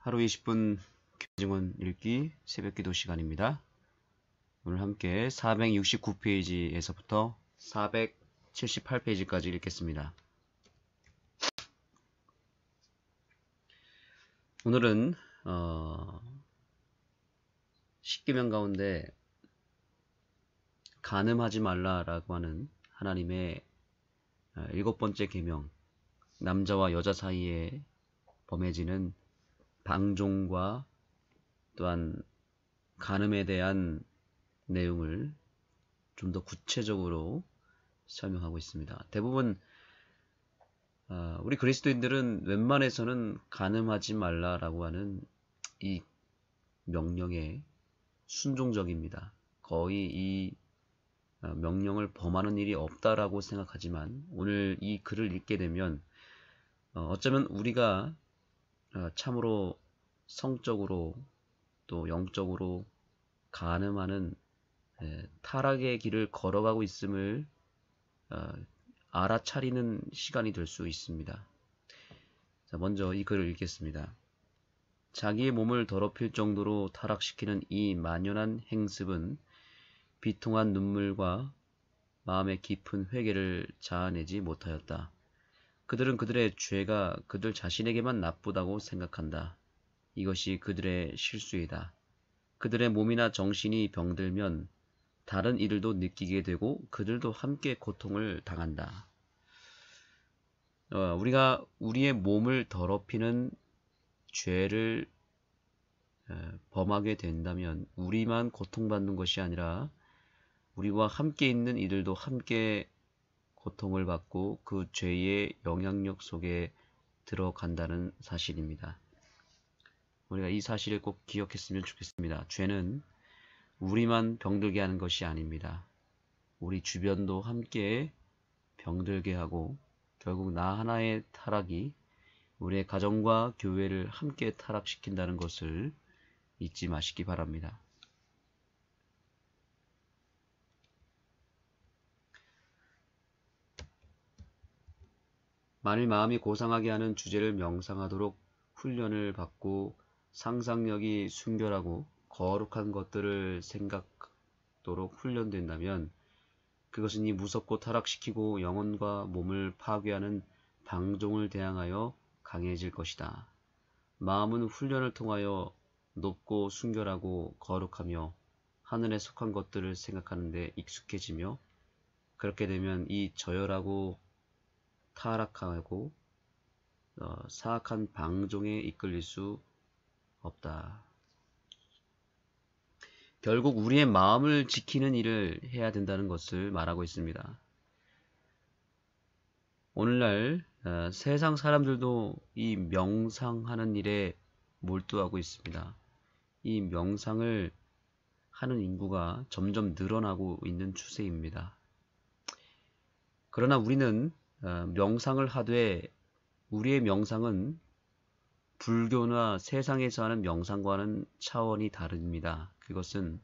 하루 20분 교증원 읽기 새벽기도 시간입니다. 오늘 함께 469페이지에서부터 478페이지까지 읽겠습니다. 오늘은 십계명 가운데 간음하지 말라라고 하는 하나님의 7번째 계명, 남자와 여자 사이에 범해지는 방종과 또한 간음에 대한 내용을 좀 더 구체적으로 설명하고 있습니다. 대부분 우리 그리스도인들은 웬만해서는 간음하지 말라라고 하는 이 명령에 순종적입니다. 거의 이 명령을 범하는 일이 없다라고 생각하지만 오늘 이 글을 읽게 되면 어쩌면 우리가 참으로 성적으로 또 영적으로 간음하는 타락의 길을 걸어가고 있음을 알아차리는 시간이 될 수 있습니다. 자, 먼저 이 글을 읽겠습니다. 자기의 몸을 더럽힐 정도로 타락시키는 이 만연한 행습은 비통한 눈물과 마음의 깊은 회개를 자아내지 못하였다. 그들은 그들의 죄가 그들 자신에게만 나쁘다고 생각한다. 이것이 그들의 실수이다. 그들의 몸이나 정신이 병들면 다른 이들도 느끼게 되고 그들도 함께 고통을 당한다. 우리가 우리의 몸을 더럽히는 죄를 범하게 된다면 우리만 고통받는 것이 아니라 우리와 함께 있는 이들도 함께 고통을 받고 그 죄의 영향력 속에 들어간다는 사실입니다. 우리가 이 사실을 꼭 기억했으면 좋겠습니다. 죄는 우리만 병들게 하는 것이 아닙니다. 우리 주변도 함께 병들게 하고 결국 나 하나의 타락이 우리의 가정과 교회를 함께 타락시킨다는 것을 잊지 마시기 바랍니다. 만일 마음이 고상하게 하는 주제를 명상하도록 훈련을 받고 상상력이 순결하고 거룩한 것들을 생각하도록 훈련된다면 그것은 이 무섭고 타락시키고 영혼과 몸을 파괴하는 방종을 대항하여 강해질 것이다. 마음은 훈련을 통하여 높고 순결하고 거룩하며 하늘에 속한 것들을 생각하는 데 익숙해지며 그렇게 되면 이 저열하고 타락하고 사악한 방종에 이끌릴 수 없다. 결국 우리의 마음을 지키는 일을 해야 된다는 것을 말하고 있습니다. 오늘날 세상 사람들도 이 명상하는 일에 몰두하고 있습니다. 이 명상을 하는 인구가 점점 늘어나고 있는 추세입니다. 그러나 우리는 명상을 하되 우리의 명상은 불교나 세상에서 하는 명상과는 차원이 다릅니다. 그것은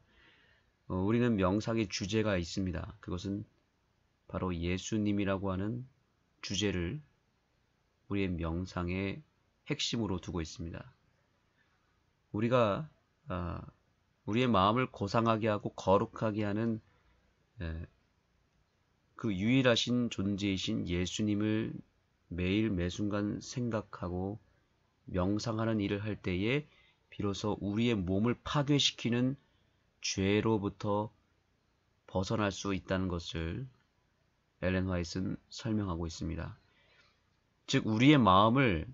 우리는 명상의 주제가 있습니다. 그것은 바로 예수님이라고 하는 주제를 우리의 명상의 핵심으로 두고 있습니다. 우리가 우리의 마음을 고상하게 하고 거룩하게 하는 그 유일하신 존재이신 예수님을 매일 매순간 생각하고 명상하는 일을 할 때에 비로소 우리의 몸을 파괴시키는 죄로부터 벗어날 수 있다는 것을 엘렌 화이트는 설명하고 있습니다. 즉 우리의 마음을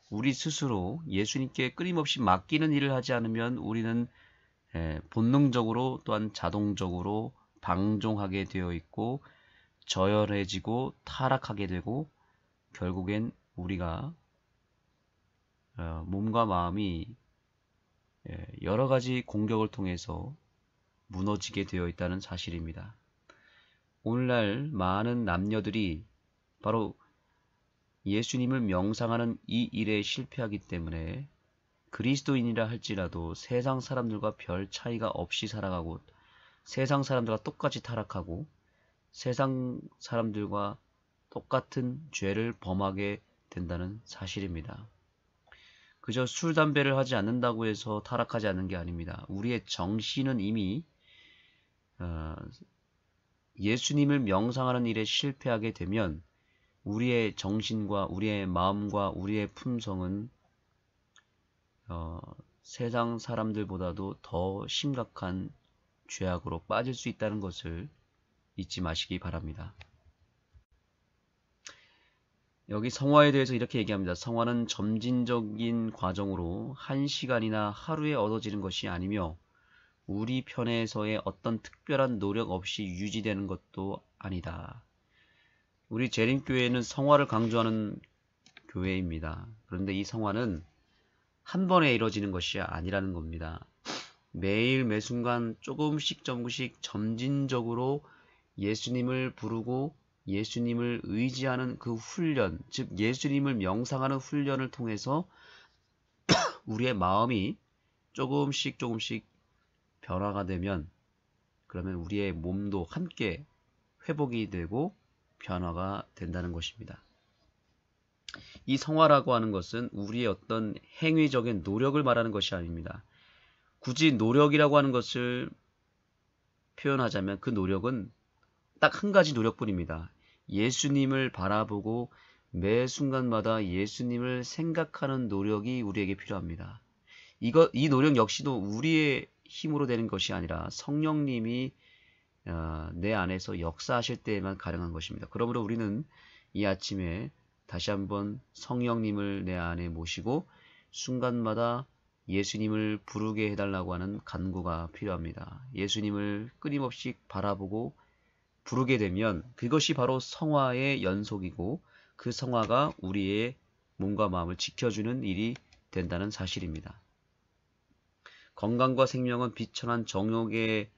우리 스스로 예수님께 끊임없이 맡기는 일을 하지 않으면 우리는 본능적으로 또한 자동적으로 방종하게 되어 있고 저열해지고 타락하게 되고 결국엔 우리가 몸과 마음이 여러 가지 공격을 통해서 무너지게 되어 있다는 사실입니다. 오늘날 많은 남녀들이 바로 예수님을 명상하는 이 일에 실패하기 때문에 그리스도인이라 할지라도 세상 사람들과 별 차이가 없이 살아가고 세상 사람들과 똑같이 타락하고 세상 사람들과 똑같은 죄를 범하게 된다는 사실입니다. 그저 술, 담배를 하지 않는다고 해서 타락하지 않는 게 아닙니다. 우리의 정신은 이미 예수님을 명상하는 일에 실패하게 되면 우리의 정신과 우리의 마음과 우리의 품성은 세상 사람들보다도 더 심각한 죄악으로 빠질 수 있다는 것을 잊지 마시기 바랍니다. 여기 성화에 대해서 이렇게 얘기합니다. 성화는 점진적인 과정으로 1시간이나 하루에 얻어지는 것이 아니며 우리 편에서의 어떤 특별한 노력 없이 유지되는 것도 아니다. 우리 재림교회는 성화를 강조하는 교회입니다. 그런데 이 성화는 한 번에 이루어지는 것이 아니라는 겁니다. 매일 매순간 조금씩 점진적으로 예수님을 부르고 예수님을 의지하는 그 훈련, 즉 예수님을 명상하는 훈련을 통해서 우리의 마음이 조금씩 변화가 되면 그러면 우리의 몸도 함께 회복이 되고 변화가 된다는 것입니다. 이 성화라고 하는 것은 우리의 어떤 행위적인 노력을 말하는 것이 아닙니다. 굳이 노력이라고 하는 것을 표현하자면 그 노력은 딱 한 가지 노력뿐입니다. 예수님을 바라보고 매 순간마다 예수님을 생각하는 노력이 우리에게 필요합니다. 이 노력 역시도 우리의 힘으로 되는 것이 아니라 성령님이 내 안에서 역사하실 때에만 가능한 것입니다. 그러므로 우리는 이 아침에 다시 한번 성령님을 내 안에 모시고 순간마다 예수님을 부르게 해달라고 하는 간구가 필요합니다. 예수님을 끊임없이 바라보고 부르게 되면 그것이 바로 성화의 연속이고 그 성화가 우리의 몸과 마음을 지켜주는 일이 된다는 사실입니다. 건강과 생명은 비천한 정욕의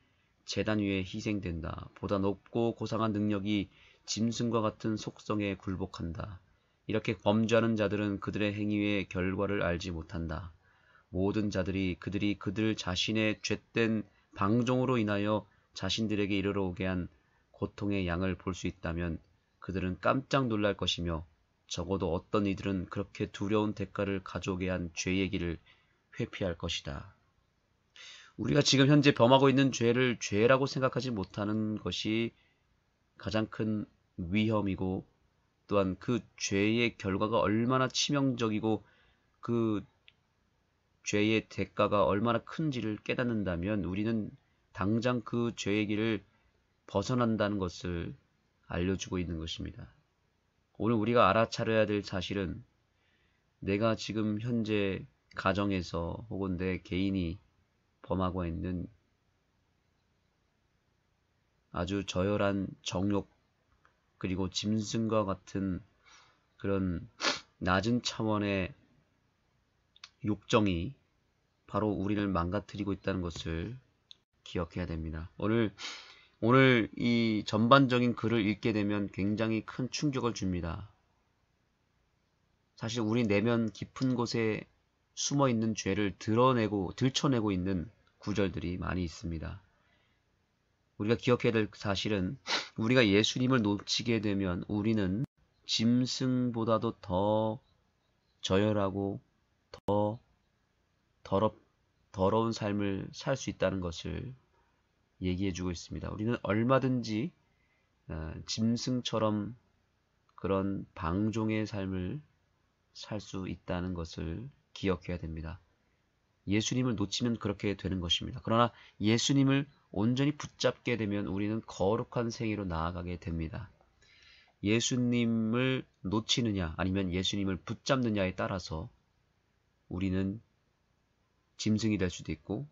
제단 위에 희생된다. 보다 높고 고상한 능력이 짐승과 같은 속성에 굴복한다. 이렇게 범죄하는 자들은 그들의 행위의 결과를 알지 못한다. 모든 자들이 그들 자신의 죄된 방종으로 인하여 자신들에게 이르러 오게 한 고통의 양을 볼 수 있다면 그들은 깜짝 놀랄 것이며 적어도 어떤 이들은 그렇게 두려운 대가를 가져오게 한 죄의 길을 회피할 것이다. 우리가 지금 현재 범하고 있는 죄를 죄라고 생각하지 못하는 것이 가장 큰 위험이고 또한 그 죄의 결과가 얼마나 치명적이고 그 죄의 대가가 얼마나 큰지를 깨닫는다면 우리는 당장 그 죄의 길을 벗어난다는 것을 알려주고 있는 것입니다. 오늘 우리가 알아차려야 될 사실은 내가 지금 현재 가정에서 혹은 내 개인이 범하고 있는 아주 저열한 정욕 그리고 짐승과 같은 그런 낮은 차원의 욕정이 바로 우리를 망가뜨리고 있다는 것을 기억해야 됩니다. 오늘 이 전반적인 글을 읽게 되면 굉장히 큰 충격을 줍니다. 사실 우리 내면 깊은 곳에 숨어 있는 죄를 들춰내고 있는 구절들이 많이 있습니다. 우리가 기억해야 될 사실은 우리가 예수님을 놓치게 되면 우리는 짐승보다도 더 저열하고 더 더러운 삶을 살 수 있다는 것을 얘기해주고 있습니다. 우리는 얼마든지 짐승처럼 그런 방종의 삶을 살 수 있다는 것을 기억해야 됩니다. 예수님을 놓치면 그렇게 되는 것입니다. 그러나 예수님을 온전히 붙잡게 되면 우리는 거룩한 생애로 나아가게 됩니다. 예수님을 놓치느냐 아니면 예수님을 붙잡느냐에 따라서 우리는 짐승이 될 수도 있고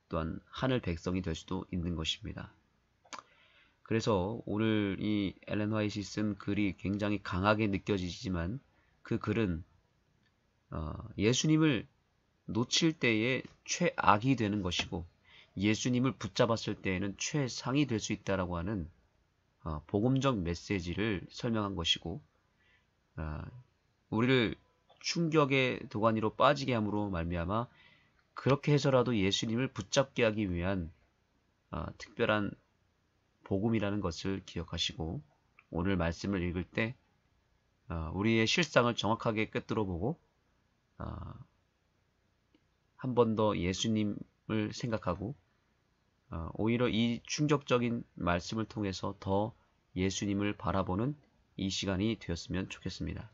또한 하늘 백성이 될 수도 있는 것입니다. 그래서 오늘 이 엘렌 화이트이 쓴 글이 굉장히 강하게 느껴지지만 그 글은 예수님을 놓칠 때에 최악이 되는 것이고 예수님을 붙잡았을 때에는 최상이 될 수 있다라고 하는 복음적 메시지를 설명한 것이고 우리를 충격의 도가니로 빠지게 함으로 말미암아 그렇게 해서라도 예수님을 붙잡게 하기 위한 특별한 복음이라는 것을 기억하시고 오늘 말씀을 읽을 때 우리의 실상을 정확하게 꿰뚫어 보고 한 번 더 예수님을 생각하고 오히려 이 충격적인 말씀을 통해서 더 예수님을 바라보는 이 시간이 되었으면 좋겠습니다.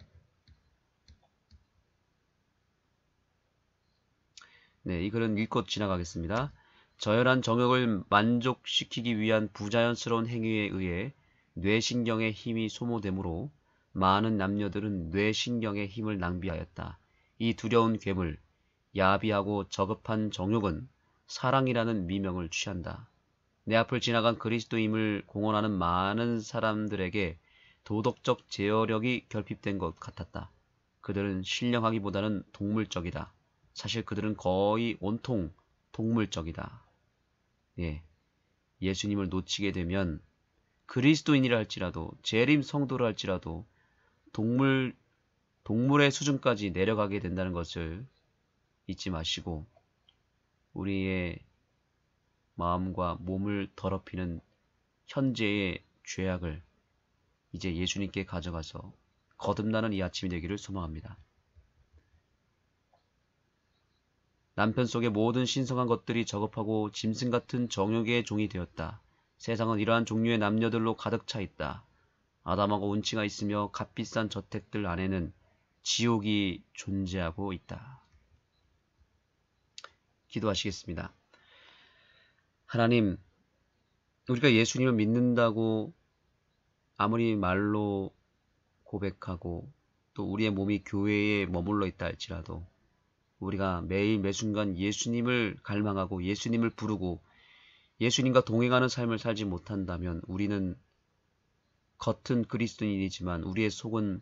네, 이 글은 읽고 지나가겠습니다. 저열한 정욕을 만족시키기 위한 부자연스러운 행위에 의해 뇌신경의 힘이 소모되므로 많은 남녀들은 뇌신경의 힘을 낭비하였다. 이 두려운 괴물, 야비하고 저급한 정욕은 사랑이라는 미명을 취한다. 내 앞을 지나간 그리스도임을 공언하는 많은 사람들에게 도덕적 제어력이 결핍된 것 같았다. 그들은 신령하기보다는 동물적이다. 사실 그들은 거의 온통 동물적이다. 예, 예수님을 놓치게 되면 그리스도인이라 할지라도 재림 성도라 할지라도 동물의 수준까지 내려가게 된다는 것을 잊지 마시고 우리의 마음과 몸을 더럽히는 현재의 죄악을 이제 예수님께 가져가서 거듭나는 이 아침이 되기를 소망합니다. 남편 속의 모든 신성한 것들이 저급하고 짐승 같은 정욕의 종이 되었다. 세상은 이러한 종류의 남녀들로 가득 차 있다. 아담하고 운치가 있으며 값비싼 저택들 안에는 지옥이 존재하고 있다. 기도하시겠습니다. 하나님, 우리가 예수님을 믿는다고 아무리 말로 고백하고 또 우리의 몸이 교회에 머물러 있다 할지라도 우리가 매일 매순간 예수님을 갈망하고 예수님을 부르고 예수님과 동행하는 삶을 살지 못한다면 우리는 겉은 그리스도인이지만 우리의 속은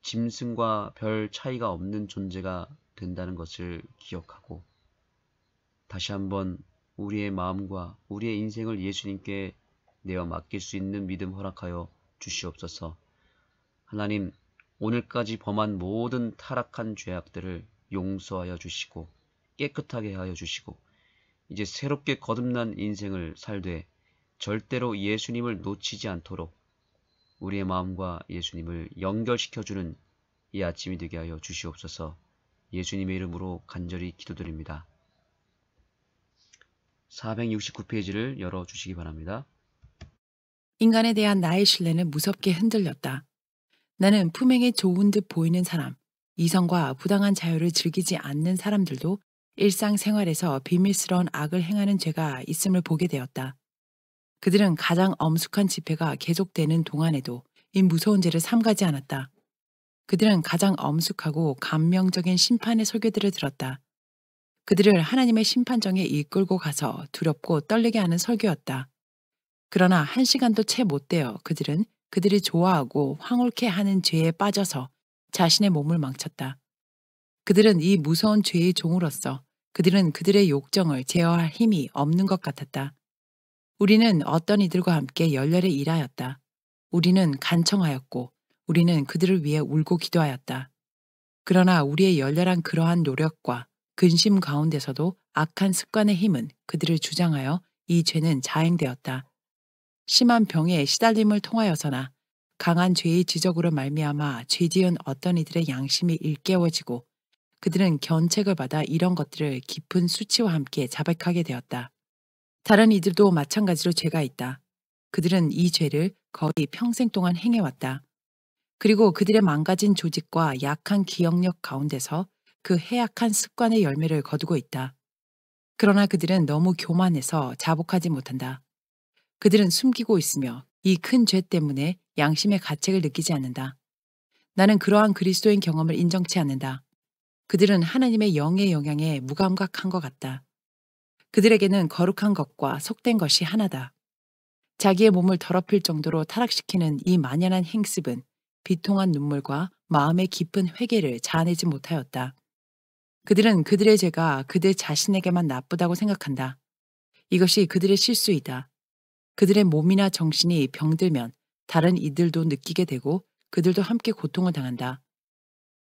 짐승과 별 차이가 없는 존재가 된다는 것을 기억하고 다시 한번 우리의 마음과 우리의 인생을 예수님께 내어 맡길 수 있는 믿음 허락하여 주시옵소서. 하나님, 오늘까지 범한 모든 타락한 죄악들을 용서하여 주시고 깨끗하게 하여 주시고 이제 새롭게 거듭난 인생을 살되 절대로 예수님을 놓치지 않도록 우리의 마음과 예수님을 연결시켜주는 이 아침이 되게 하여 주시옵소서. 예수님의 이름으로 간절히 기도드립니다. 469페이지를 열어주시기 바랍니다. 인간에 대한 나의 신뢰는 무섭게 흔들렸다. 나는 품행에 좋은 듯 보이는 사람, 이성과 부당한 자유를 즐기지 않는 사람들도 일상생활에서 비밀스러운 악을 행하는 죄가 있음을 보게 되었다. 그들은 가장 엄숙한 집회가 계속되는 동안에도 이 무서운 죄를 삼가지 않았다. 그들은 가장 엄숙하고 감명적인 심판의 설교들을 들었다. 그들을 하나님의 심판정에 이끌고 가서 두렵고 떨리게 하는 설교였다. 그러나 1시간도 채 못 되어 그들은 그들이 좋아하고 황홀케 하는 죄에 빠져서 자신의 몸을 망쳤다. 그들은 이 무서운 죄의 종으로서 그들은 그들의 욕정을 제어할 힘이 없는 것 같았다. 우리는 어떤 이들과 함께 열렬히 일하였다. 우리는 간청하였고 우리는 그들을 위해 울고 기도하였다. 그러나 우리의 열렬한 그러한 노력과 근심 가운데서도 악한 습관의 힘은 그들을 주장하여 이 죄는 자행되었다. 심한 병에 시달림을 통하여서나 강한 죄의 지적으로 말미암아 죄지은 어떤 이들의 양심이 일깨워지고 그들은 견책을 받아 이런 것들을 깊은 수치와 함께 자백하게 되었다. 다른 이들도 마찬가지로 죄가 있다. 그들은 이 죄를 거의 평생 동안 행해왔다. 그리고 그들의 망가진 조직과 약한 기억력 가운데서 그 해악한 습관의 열매를 거두고 있다. 그러나 그들은 너무 교만해서 자복하지 못한다. 그들은 숨기고 있으며 이 큰 죄 때문에 양심의 가책을 느끼지 않는다. 나는 그러한 그리스도인 경험을 인정치 않는다. 그들은 하나님의 영의 영향에 무감각한 것 같다. 그들에게는 거룩한 것과 속된 것이 하나다. 자기의 몸을 더럽힐 정도로 타락시키는 이 만연한 행습은 비통한 눈물과 마음의 깊은 회개를 자아내지 못하였다. 그들은 그들의 죄가 그들 자신에게만 나쁘다고 생각한다. 이것이 그들의 실수이다. 그들의 몸이나 정신이 병들면 다른 이들도 느끼게 되고 그들도 함께 고통을 당한다.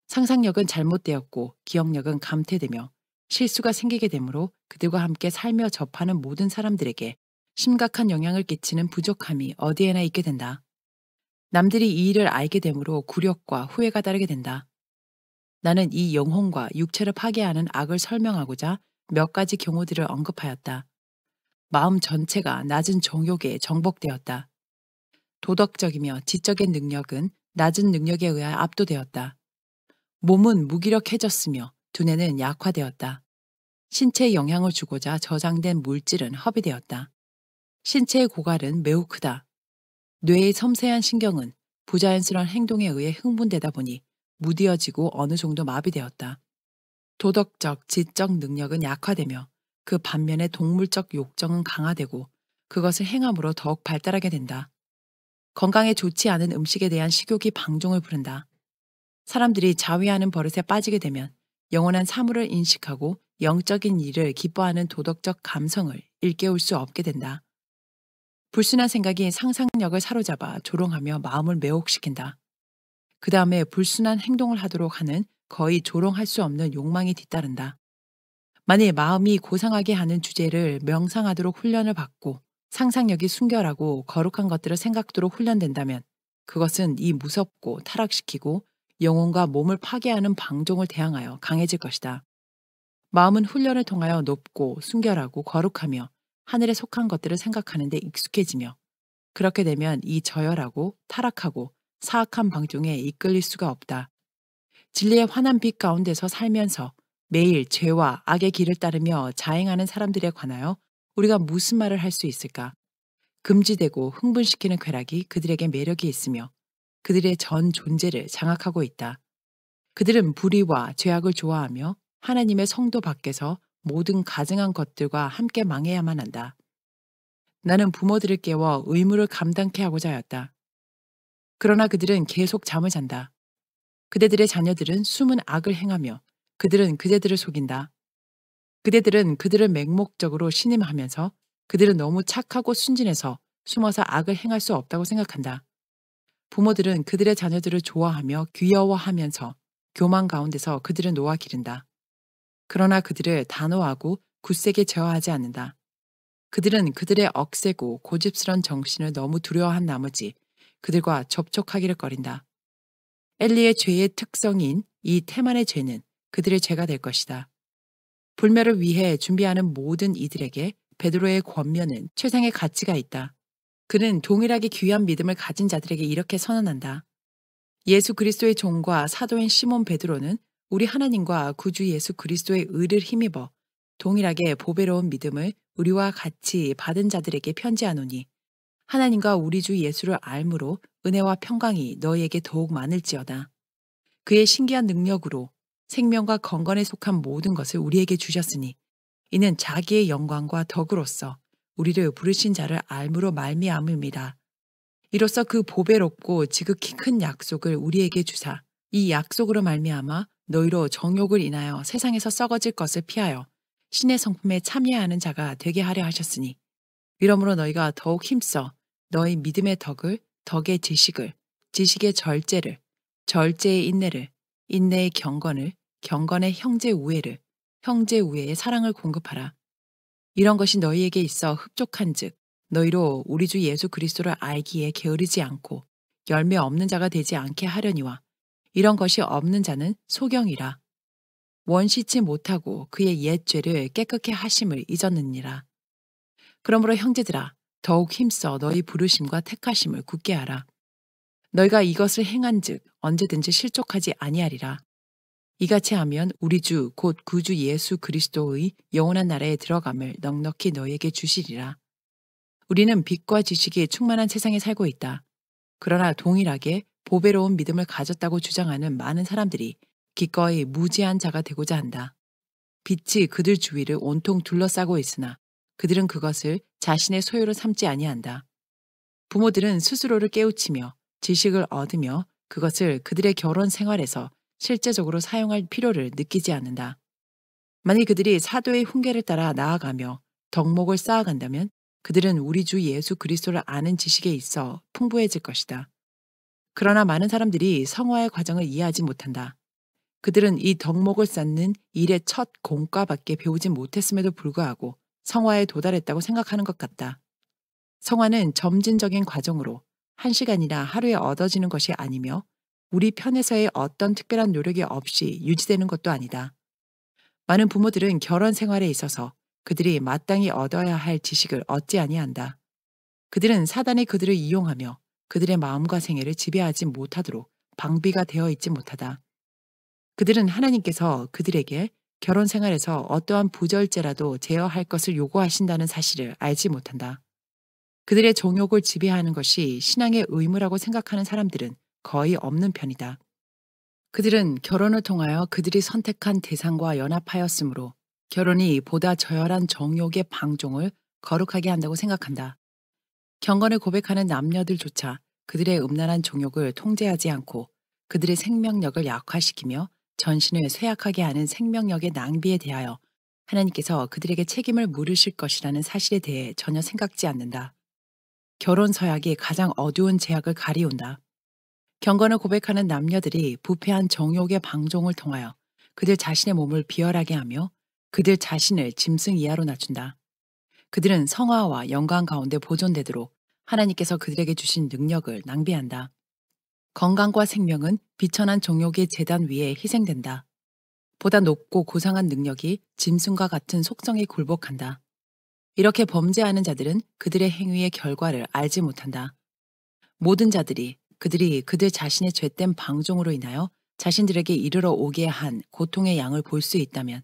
상상력은 잘못되었고 기억력은 감퇴되며 실수가 생기게 되므로 그들과 함께 살며 접하는 모든 사람들에게 심각한 영향을 끼치는 부족함이 어디에나 있게 된다. 남들이 이 일을 알게 되므로 굴욕과 후회가 따르게 된다. 나는 이 영혼과 육체를 파괴하는 악을 설명하고자 몇 가지 경우들을 언급하였다. 마음 전체가 낮은 정욕에 정복되었다. 도덕적이며 지적인 능력은 낮은 능력에 의해 압도되었다. 몸은 무기력해졌으며 두뇌는 약화되었다. 신체에 영향을 주고자 저장된 물질은 허비되었다. 신체의 고갈은 매우 크다. 뇌의 섬세한 신경은 부자연스러운 행동에 의해 흥분되다 보니 무디어지고 어느 정도 마비되었다. 도덕적, 지적 능력은 약화되며 그 반면에 동물적 욕정은 강화되고 그것을 행함으로 더욱 발달하게 된다. 건강에 좋지 않은 음식에 대한 식욕이 방종을 부른다. 사람들이 자위하는 버릇에 빠지게 되면 영원한 사물을 인식하고 영적인 일을 기뻐하는 도덕적 감성을 일깨울 수 없게 된다. 불순한 생각이 상상력을 사로잡아 조롱하며 마음을 매혹시킨다. 그 다음에 불순한 행동을 하도록 하는 거의 조롱할 수 없는 욕망이 뒤따른다. 만일 마음이 고상하게 하는 주제를 명상하도록 훈련을 받고 상상력이 순결하고 거룩한 것들을 생각토록 훈련된다면 그것은 이 무섭고 타락시키고 영혼과 몸을 파괴하는 방종을 대항하여 강해질 것이다. 마음은 훈련을 통하여 높고 순결하고 거룩하며 하늘에 속한 것들을 생각하는 데 익숙해지며 그렇게 되면 이 저열하고 타락하고 사악한 방종에 이끌릴 수가 없다. 진리의 환한 빛 가운데서 살면서 매일 죄와 악의 길을 따르며 자행하는 사람들에 관하여 우리가 무슨 말을 할 수 있을까? 금지되고 흥분시키는 쾌락이 그들에게 매력이 있으며 그들의 전 존재를 장악하고 있다. 그들은 불의와 죄악을 좋아하며 하나님의 성도 밖에서 모든 가증한 것들과 함께 망해야만 한다. 나는 부모들을 깨워 의무를 감당케 하고자 하였다. 그러나 그들은 계속 잠을 잔다. 그대들의 자녀들은 숨은 악을 행하며 그들은 그대들을 속인다. 그대들은 그들을 맹목적으로 신임하면서 그들은 너무 착하고 순진해서 숨어서 악을 행할 수 없다고 생각한다. 부모들은 그들의 자녀들을 좋아하며 귀여워하면서 교만 가운데서 그들을 놓아 기른다. 그러나 그들을 단호하고 굳세게 제어하지 않는다. 그들은 그들의 억세고 고집스런 정신을 너무 두려워한 나머지 그들과 접촉하기를 꺼린다. 엘리의 죄의 특성인 이 테만의 죄는 그들의 죄가 될 것이다. 불멸을 위해 준비하는 모든 이들에게 베드로의 권면은 최상의 가치가 있다. 그는 동일하게 귀한 믿음을 가진 자들에게 이렇게 선언한다. 예수 그리스도의 종과 사도인 시몬 베드로는 우리 하나님과 구주 예수 그리스도의 의를 힘입어 동일하게 보배로운 믿음을 우리와 같이 받은 자들에게 편지하노니 하나님과 우리 주 예수를 알므로 은혜와 평강이 너희에게 더욱 많을지어다. 그의 신기한 능력으로 생명과 건건에 속한 모든 것을 우리에게 주셨으니 이는 자기의 영광과 덕으로서 우리를 부르신 자를 알므로 말미암음이라. 이로써 그 보배롭고 지극히 큰 약속을 우리에게 주사 이 약속으로 말미암아 너희로 정욕을 인하여 세상에서 썩어질 것을 피하여 신의 성품에 참여하는 자가 되게 하려 하셨으니 이러므로 너희가 더욱 힘써 너희 믿음의 덕을 덕의 지식을 지식의 절제를 절제의 인내를 인내의 경건을 경건의 형제 우애를 형제 우애의 사랑을 공급하라. 이런 것이 너희에게 있어 흡족한즉 너희로 우리 주 예수 그리스도를 알기에 게으르지 않고 열매 없는 자가 되지 않게 하려니와 이런 것이 없는 자는 소경이라. 원시치 못하고 그의 옛 죄를 깨끗게 하심을 잊었느니라. 그러므로 형제들아 더욱 힘써 너희 부르심과 택하심을 굳게 하라. 너희가 이것을 행한즉 언제든지 실족하지 아니하리라. 이같이 하면 우리 주 곧 구주 예수 그리스도의 영원한 나라에 들어감을 넉넉히 너희에게 주시리라. 우리는 빛과 지식이 충만한 세상에 살고 있다. 그러나 동일하게 보배로운 믿음을 가졌다고 주장하는 많은 사람들이 기꺼이 무지한 자가 되고자 한다. 빛이 그들 주위를 온통 둘러싸고 있으나 그들은 그것을 자신의 소유로 삼지 아니한다. 부모들은 스스로를 깨우치며 지식을 얻으며 그것을 그들의 결혼 생활에서 실제적으로 사용할 필요를 느끼지 않는다. 만일 그들이 사도의 훈계를 따라 나아가며 덕목을 쌓아간다면 그들은 우리 주 예수 그리스도를 아는 지식에 있어 풍부해질 것이다. 그러나 많은 사람들이 성화의 과정을 이해하지 못한다. 그들은 이 덕목을 쌓는 일의 첫 공과밖에 배우지 못했음에도 불구하고 성화에 도달했다고 생각하는 것 같다. 성화는 점진적인 과정으로 1시간이나 하루에 얻어지는 것이 아니며 우리 편에서의 어떤 특별한 노력이 없이 유지되는 것도 아니다. 많은 부모들은 결혼 생활에 있어서 그들이 마땅히 얻어야 할 지식을 얻지 아니한다. 그들은 사단이 그들을 이용하며 그들의 마음과 생애를 지배하지 못하도록 방비가 되어 있지 못하다. 그들은 하나님께서 그들에게 결혼 생활에서 어떠한 부절제라도 제어할 것을 요구하신다는 사실을 알지 못한다. 그들의 정욕을 지배하는 것이 신앙의 의무라고 생각하는 사람들은 거의 없는 편이다. 그들은 결혼을 통하여 그들이 선택한 대상과 연합하였으므로 결혼이 보다 저열한 정욕의 방종을 거룩하게 한다고 생각한다. 경건을 고백하는 남녀들조차 그들의 음란한 정욕을 통제하지 않고 그들의 생명력을 약화시키며 전신을 쇠약하게 하는 생명력의 낭비에 대하여 하나님께서 그들에게 책임을 물으실 것이라는 사실에 대해 전혀 생각지 않는다. 결혼 서약이 가장 어두운 제약을 가리운다. 경건을 고백하는 남녀들이 부패한 정욕의 방종을 통하여 그들 자신의 몸을 비열하게 하며 그들 자신을 짐승 이하로 낮춘다. 그들은 성화와 영광 가운데 보존되도록 하나님께서 그들에게 주신 능력을 낭비한다. 건강과 생명은 비천한 정욕의 제단 위에 희생된다. 보다 높고 고상한 능력이 짐승과 같은 속성에 굴복한다. 이렇게 범죄하는 자들은 그들의 행위의 결과를 알지 못한다. 모든 자들이 그들이 그들 자신의 죄된 방종으로 인하여 자신들에게 이르러 오게 한 고통의 양을 볼 수 있다면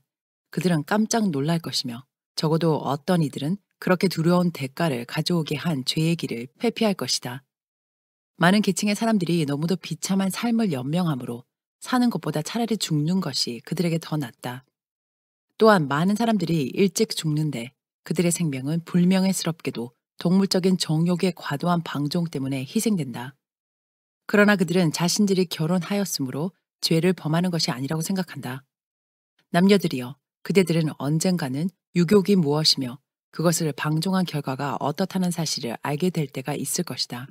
그들은 깜짝 놀랄 것이며 적어도 어떤 이들은 그렇게 두려운 대가를 가져오게 한 죄의 길을 회피할 것이다. 많은 계층의 사람들이 너무도 비참한 삶을 연명하므로 사는 것보다 차라리 죽는 것이 그들에게 더 낫다. 또한 많은 사람들이 일찍 죽는데 그들의 생명은 불명예스럽게도 동물적인 정욕의 과도한 방종 때문에 희생된다. 그러나 그들은 자신들이 결혼하였으므로 죄를 범하는 것이 아니라고 생각한다. 남녀들이여, 그대들은 언젠가는 유욕이 무엇이며 그것을 방종한 결과가 어떻다는 사실을 알게 될 때가 있을 것이다.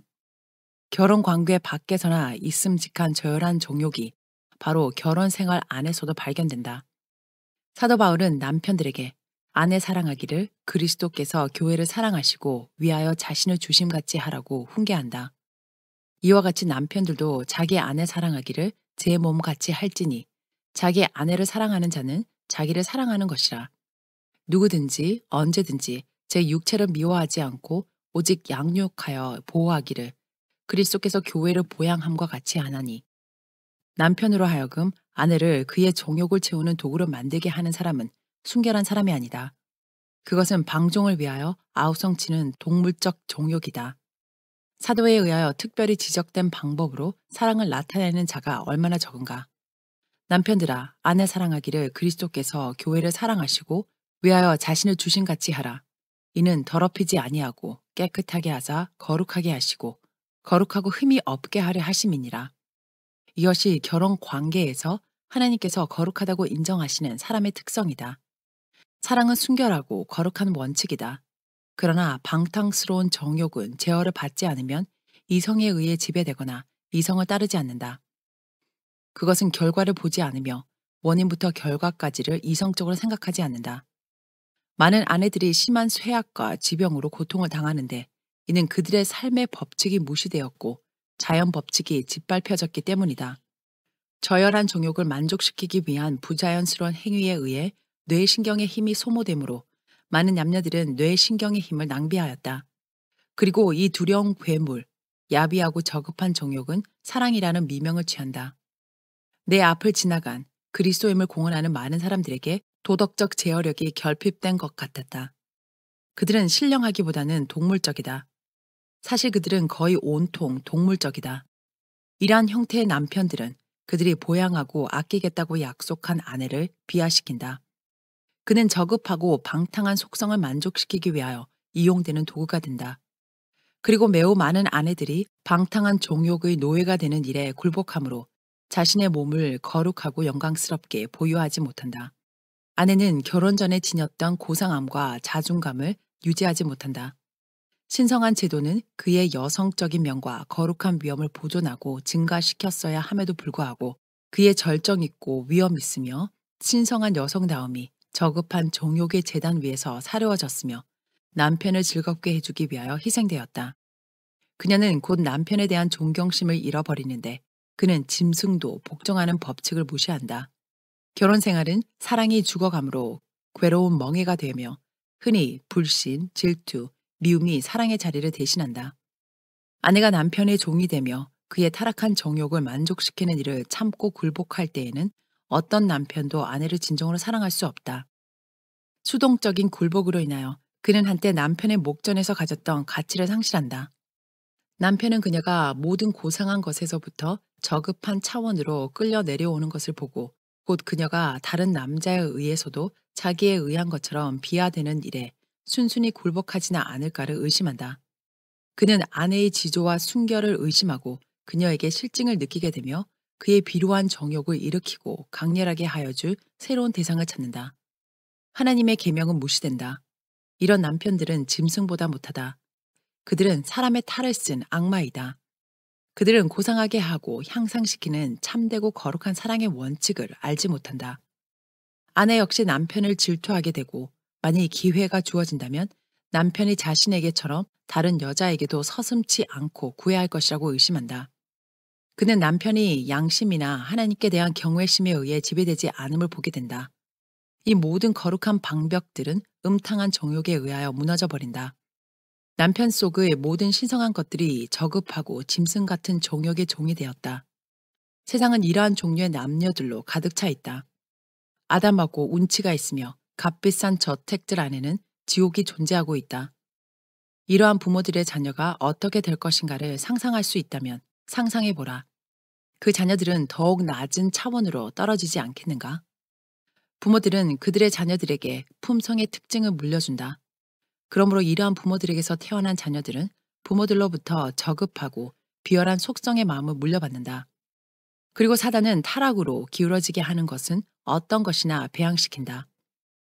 결혼 관계 밖에서나 있음직한 저열한 정욕이 바로 결혼 생활 안에서도 발견된다. 사도 바울은 남편들에게 아내 사랑하기를 그리스도께서 교회를 사랑하시고 위하여 자신을 주심같이 하라고 훈계한다. 이와 같이 남편들도 자기 아내 사랑하기를 제 몸같이 할지니 자기 아내를 사랑하는 자는 자기를 사랑하는 것이라. 누구든지 언제든지 제 육체를 미워하지 않고 오직 양육하여 보호하기를 그리스도께서 교회를 보양함과 같이 하나니. 남편으로 하여금 아내를 그의 정욕을 채우는 도구로 만들게 하는 사람은 순결한 사람이 아니다. 그것은 방종을 위하여 아우성치는 동물적 정욕이다. 사도에 의하여 특별히 지적된 방법으로 사랑을 나타내는 자가 얼마나 적은가. 남편들아, 아내 사랑하기를 그리스도께서 교회를 사랑하시고 위하여 자신을 주신같이 하라. 이는 더럽히지 아니하고 깨끗하게 하사 거룩하게 하시고 거룩하고 흠이 없게 하려 하심이니라. 이것이 결혼 관계에서 하나님께서 거룩하다고 인정하시는 사람의 특성이다. 사랑은 순결하고 거룩한 원칙이다. 그러나 방탕스러운 정욕은 제어를 받지 않으면 이성에 의해 지배되거나 이성을 따르지 않는다. 그것은 결과를 보지 않으며 원인부터 결과까지를 이성적으로 생각하지 않는다. 많은 아내들이 심한 쇠약과 지병으로 고통을 당하는데 이는 그들의 삶의 법칙이 무시되었고 자연 법칙이 짓밟혀졌기 때문이다. 저열한 정욕을 만족시키기 위한 부자연스러운 행위에 의해 뇌신경의 힘이 소모되므로 많은 남녀들은 뇌신경의 힘을 낭비하였다. 그리고 이 두려운 괴물, 야비하고 저급한 정욕은 사랑이라는 미명을 취한다. 내 앞을 지나간 그리스도임을 공언하는 많은 사람들에게 도덕적 제어력이 결핍된 것 같았다. 그들은 신령하기보다는 동물적이다. 사실 그들은 거의 온통 동물적이다. 이러한 형태의 남편들은 그들이 보양하고 아끼겠다고 약속한 아내를 비하시킨다. 그는 저급하고 방탕한 속성을 만족시키기 위하여 이용되는 도구가 된다. 그리고 매우 많은 아내들이 방탕한 종욕의 노예가 되는 일에 굴복하므로 자신의 몸을 거룩하고 영광스럽게 보유하지 못한다. 아내는 결혼 전에 지녔던 고상함과 자존감을 유지하지 못한다. 신성한 제도는 그의 여성적인 면과 거룩한 위엄을 보존하고 증가시켰어야 함에도 불구하고 그의 절정 있고 위엄 있으며 신성한 여성다움이 저급한 정욕의 제단 위에서 사려워졌으며 남편을 즐겁게 해주기 위하여 희생되었다. 그녀는 곧 남편에 대한 존경심을 잃어버리는데 그는 짐승도 복종하는 법칙을 무시한다. 결혼 생활은 사랑이 죽어감으로 괴로운 멍해가 되며 흔히 불신, 질투, 미움이 사랑의 자리를 대신한다. 아내가 남편의 종이 되며 그의 타락한 정욕을 만족시키는 일을 참고 굴복할 때에는 어떤 남편도 아내를 진정으로 사랑할 수 없다. 수동적인 굴복으로 인하여 그는 한때 남편의 목전에서 가졌던 가치를 상실한다. 남편은 그녀가 모든 고상한 것에서부터 저급한 차원으로 끌려 내려오는 것을 보고 곧 그녀가 다른 남자에 의해서도 자기에 의한 것처럼 비하되는 일에 순순히 굴복하지는 않을까를 의심한다. 그는 아내의 지조와 순결을 의심하고 그녀에게 실증을 느끼게 되며 그의 비루한 정욕을 일으키고 강렬하게 하여 줄 새로운 대상을 찾는다. 하나님의 계명은 무시된다. 이런 남편들은 짐승보다 못하다. 그들은 사람의 탈을 쓴 악마이다. 그들은 고상하게 하고 향상시키는 참되고 거룩한 사랑의 원칙을 알지 못한다. 아내 역시 남편을 질투하게 되고 만일 기회가 주어진다면 남편이 자신에게처럼 다른 여자에게도 서슴지 않고 구애할 것이라고 의심한다. 그는 남편이 양심이나 하나님께 대한 경외심에 의해 지배되지 않음을 보게 된다. 이 모든 거룩한 방벽들은 음탕한 정욕에 의하여 무너져 버린다. 남편 속의 모든 신성한 것들이 저급하고 짐승 같은 정욕의 종이 되었다. 세상은 이러한 종류의 남녀들로 가득 차 있다. 아담하고 운치가 있으며 값비싼 저택들 안에는 지옥이 존재하고 있다. 이러한 부모들의 자녀가 어떻게 될 것인가를 상상할 수 있다면 상상해보라. 그 자녀들은 더욱 낮은 차원으로 떨어지지 않겠는가? 부모들은 그들의 자녀들에게 품성의 특징을 물려준다. 그러므로 이러한 부모들에게서 태어난 자녀들은 부모들로부터 저급하고 비열한 속성의 마음을 물려받는다. 그리고 사단은 타락으로 기울어지게 하는 것은 어떤 것이나 배양시킨다.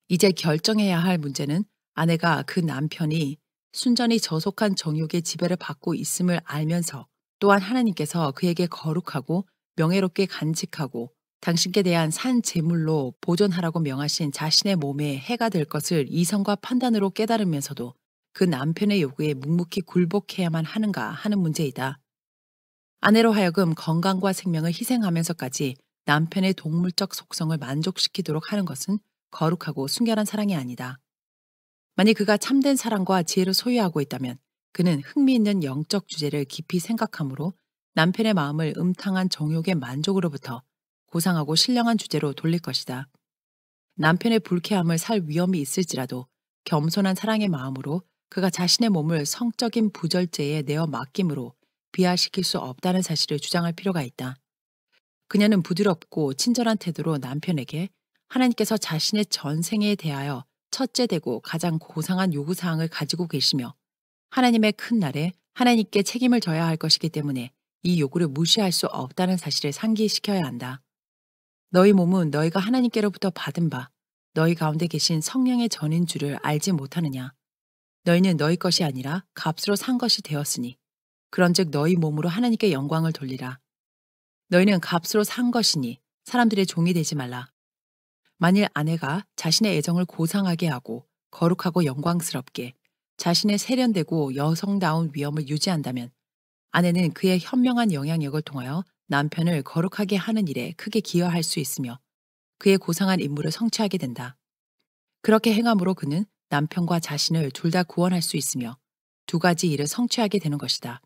이제 결정해야 할 문제는 아내가 그 남편이 순전히 저속한 정욕의 지배를 받고 있음을 알면서 또한 하나님께서 그에게 거룩하고 명예롭게 간직하고 당신께 대한 산 제물로 보존하라고 명하신 자신의 몸에 해가 될 것을 이성과 판단으로 깨달으면서도 그 남편의 요구에 묵묵히 굴복해야만 하는가 하는 문제이다. 아내로 하여금 건강과 생명을 희생하면서까지 남편의 동물적 속성을 만족시키도록 하는 것은 거룩하고 순결한 사랑이 아니다. 만일 그가 참된 사랑과 지혜를 소유하고 있다면 그는 흥미있는 영적 주제를 깊이 생각하므로 남편의 마음을 음탕한 정욕의 만족으로부터 고상하고 신령한 주제로 돌릴 것이다. 남편의 불쾌함을 살 위험이 있을지라도 겸손한 사랑의 마음으로 그가 자신의 몸을 성적인 부절제에 내어 맡김으로 비하시킬 수 없다는 사실을 주장할 필요가 있다. 그녀는 부드럽고 친절한 태도로 남편에게 하나님께서 자신의 전생에 대하여 첫째되고 가장 고상한 요구사항을 가지고 계시며 하나님의 큰 날에 하나님께 책임을 져야 할 것이기 때문에 이 요구를 무시할 수 없다는 사실을 상기시켜야 한다. 너희 몸은 너희가 하나님께로부터 받은 바 너희 가운데 계신 성령의 전인 줄을 알지 못하느냐. 너희는 너희 것이 아니라 값으로 산 것이 되었으니 그런즉 너희 몸으로 하나님께 영광을 돌리라. 너희는 값으로 산 것이니 사람들의 종이 되지 말라. 만일 아내가 자신의 애정을 고상하게 하고 거룩하고 영광스럽게 자신의 세련되고 여성다운 위엄을 유지한다면 아내는 그의 현명한 영향력을 통하여 남편을 거룩하게 하는 일에 크게 기여할 수 있으며 그의 고상한 임무를 성취하게 된다. 그렇게 행함으로 그는 남편과 자신을 둘 다 구원할 수 있으며 두 가지 일을 성취하게 되는 것이다.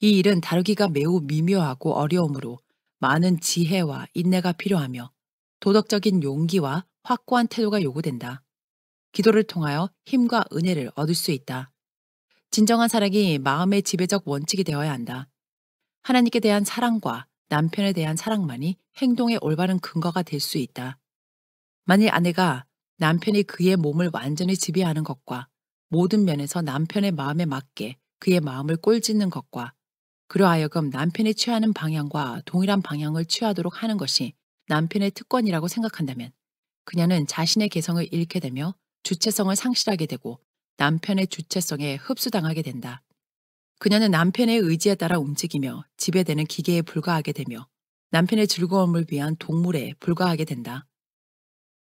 이 일은 다루기가 매우 미묘하고 어려우므로 많은 지혜와 인내가 필요하며 도덕적인 용기와 확고한 태도가 요구된다. 기도를 통하여 힘과 은혜를 얻을 수 있다. 진정한 사랑이 마음의 지배적 원칙이 되어야 한다. 하나님께 대한 사랑과 남편에 대한 사랑만이 행동의 올바른 근거가 될 수 있다. 만일 아내가 남편이 그의 몸을 완전히 지배하는 것과 모든 면에서 남편의 마음에 맞게 그의 마음을 꼴짓는 것과 그로 하여금 남편이 취하는 방향과 동일한 방향을 취하도록 하는 것이 남편의 특권이라고 생각한다면 그녀는 자신의 개성을 잃게 되며 주체성을 상실하게 되고 남편의 주체성에 흡수당하게 된다. 그녀는 남편의 의지에 따라 움직이며 지배되는 기계에 불과하게 되며 남편의 즐거움을 위한 동물에 불과하게 된다.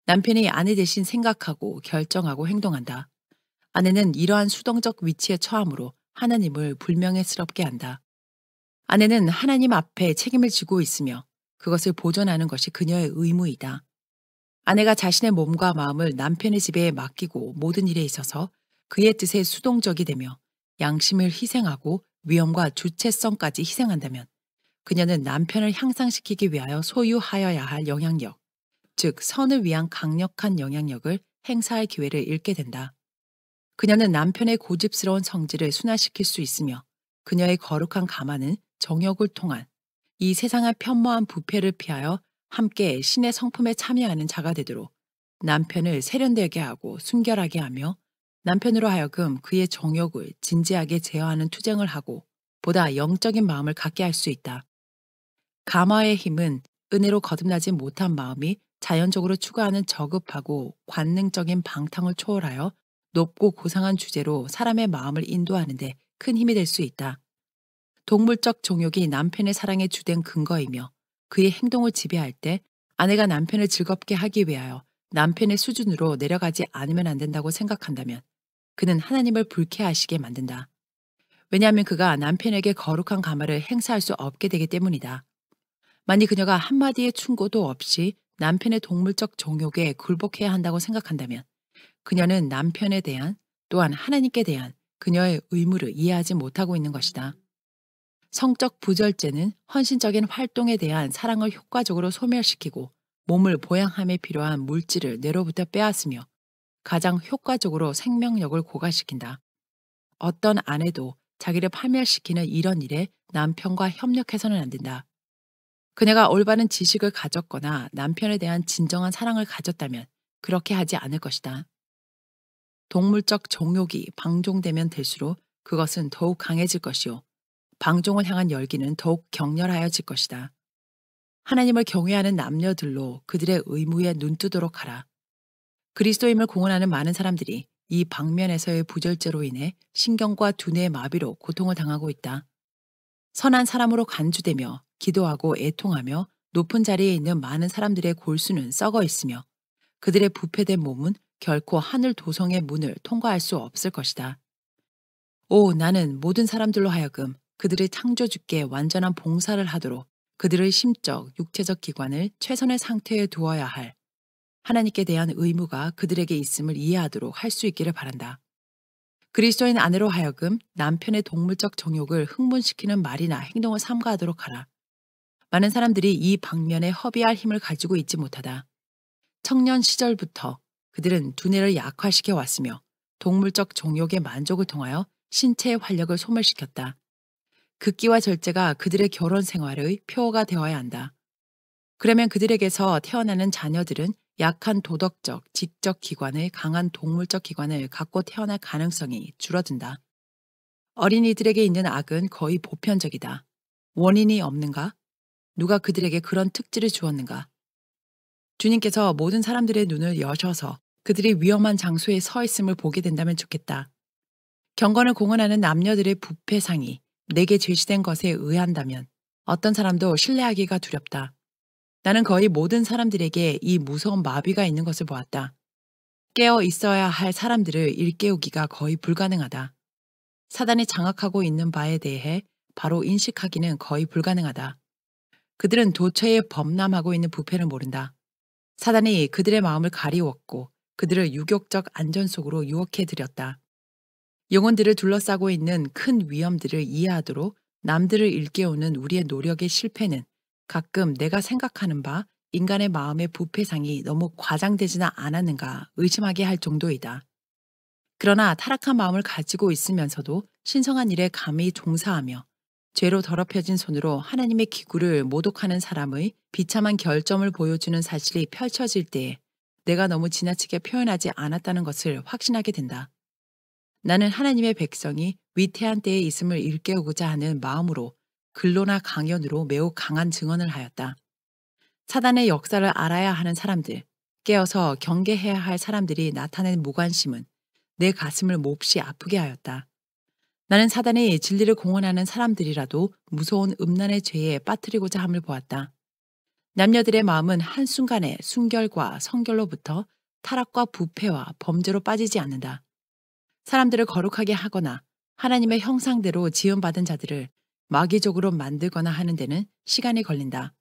남편이 아내 대신 생각하고 결정하고 행동한다. 아내는 이러한 수동적 위치에 처함으로 하나님을 불명예스럽게 한다. 아내는 하나님 앞에 책임을 지고 있으며 그것을 보존하는 것이 그녀의 의무이다. 아내가 자신의 몸과 마음을 남편의 지배에 맡기고 모든 일에 있어서 그의 뜻에 수동적이 되며 양심을 희생하고 위엄과 주체성까지 희생한다면 그녀는 남편을 향상시키기 위하여 소유하여야 할 영향력, 즉 선을 위한 강력한 영향력을 행사할 기회를 잃게 된다. 그녀는 남편의 고집스러운 성질을 순화시킬 수 있으며 그녀의 거룩한 가마는 정욕을 통한 이 세상의 편모한 부패를 피하여 함께 신의 성품에 참여하는 자가 되도록 남편을 세련되게 하고 순결하게 하며 남편으로 하여금 그의 정욕을 진지하게 제어하는 투쟁을 하고 보다 영적인 마음을 갖게 할 수 있다. 가마의 힘은 은혜로 거듭나지 못한 마음이 자연적으로 추구하는 저급하고 관능적인 방탕을 초월하여 높고 고상한 주제로 사람의 마음을 인도하는데 큰 힘이 될 수 있다. 동물적 종욕이 남편의 사랑의 주된 근거이며 그의 행동을 지배할 때 아내가 남편을 즐겁게 하기 위하여 남편의 수준으로 내려가지 않으면 안 된다고 생각한다면 그는 하나님을 불쾌하시게 만든다. 왜냐하면 그가 남편에게 거룩한 가마를 행사할 수 없게 되기 때문이다. 만일 그녀가 한마디의 충고도 없이 남편의 동물적 종욕에 굴복해야 한다고 생각한다면 그녀는 남편에 대한 또한 하나님께 대한 그녀의 의무를 이해하지 못하고 있는 것이다. 성적 부절제는 헌신적인 활동에 대한 사랑을 효과적으로 소멸시키고 몸을 보양함에 필요한 물질을 뇌로부터 빼앗으며 가장 효과적으로 생명력을 고갈시킨다. 어떤 아내도 자기를 파멸시키는 이런 일에 남편과 협력해서는 안 된다. 그녀가 올바른 지식을 가졌거나 남편에 대한 진정한 사랑을 가졌다면 그렇게 하지 않을 것이다. 동물적 정욕이 방종되면 될수록 그것은 더욱 강해질 것이요. 방종을 향한 열기는 더욱 격렬하여질 것이다. 하나님을 경외하는 남녀들로 그들의 의무에 눈뜨도록 하라. 그리스도임을 공언하는 많은 사람들이 이 방면에서의 부절제로 인해 신경과 두뇌의 마비로 고통을 당하고 있다. 선한 사람으로 간주되며 기도하고 애통하며 높은 자리에 있는 많은 사람들의 골수는 썩어 있으며 그들의 부패된 몸은 결코 하늘 도성의 문을 통과할 수 없을 것이다. 오, 나는 모든 사람들로 하여금 그들의 창조주께 완전한 봉사를 하도록 그들의 심적, 육체적 기관을 최선의 상태에 두어야 할 하나님께 대한 의무가 그들에게 있음을 이해하도록 할 수 있기를 바란다. 그리스도인 아내로 하여금 남편의 동물적 정욕을 흥분시키는 말이나 행동을 삼가하도록 하라. 많은 사람들이 이 방면에 허비할 힘을 가지고 있지 못하다. 청년 시절부터 그들은 두뇌를 약화시켜 왔으며 동물적 정욕의 만족을 통하여 신체의 활력을 소멸시켰다. 극기와 절제가 그들의 결혼 생활의 표어가 되어야 한다. 그러면 그들에게서 태어나는 자녀들은 약한 도덕적, 지적 기관을 강한 동물적 기관을 갖고 태어날 가능성이 줄어든다. 어린이들에게 있는 악은 거의 보편적이다. 원인이 없는가? 누가 그들에게 그런 특질을 주었는가? 주님께서 모든 사람들의 눈을 여셔서 그들이 위험한 장소에 서 있음을 보게 된다면 좋겠다. 경건을 공언하는 남녀들의 부패상이 내게 제시된 것에 의한다면 어떤 사람도 신뢰하기가 두렵다. 나는 거의 모든 사람들에게 이 무서운 마비가 있는 것을 보았다. 깨어 있어야 할 사람들을 일깨우기가 거의 불가능하다. 사단이 장악하고 있는 바에 대해 바로 인식하기는 거의 불가능하다. 그들은 도처에 범람하고 있는 부패를 모른다. 사단이 그들의 마음을 가리웠고 그들을 유격적 안전 속으로 유혹해들였다. 영혼들을 둘러싸고 있는 큰 위험들을 이해하도록 남들을 일깨우는 우리의 노력의 실패는 가끔 내가 생각하는 바 인간의 마음의 부패상이 너무 과장되지는 않았는가 의심하게 할 정도이다. 그러나 타락한 마음을 가지고 있으면서도 신성한 일에 감히 종사하며 죄로 더럽혀진 손으로 하나님의 기구를 모독하는 사람의 비참한 결점을 보여주는 사실이 펼쳐질 때에 내가 너무 지나치게 표현하지 않았다는 것을 확신하게 된다. 나는 하나님의 백성이 위태한 때에 있음을 일깨우고자 하는 마음으로 근로나 강연으로 매우 강한 증언을 하였다. 사단의 역사를 알아야 하는 사람들, 깨어서 경계해야 할 사람들이 나타낸 무관심은 내 가슴을 몹시 아프게 하였다. 나는 사단이 진리를 공언하는 사람들이라도 무서운 음란의 죄에 빠뜨리고자 함을 보았다. 남녀들의 마음은 한순간에 순결과 성결로부터 타락과 부패와 범죄로 빠지지 않는다. 사람들을 거룩하게 하거나 하나님의 형상대로 지음받은 자들을 마귀적으로 만들거나 하는 데는 시간이 걸린다.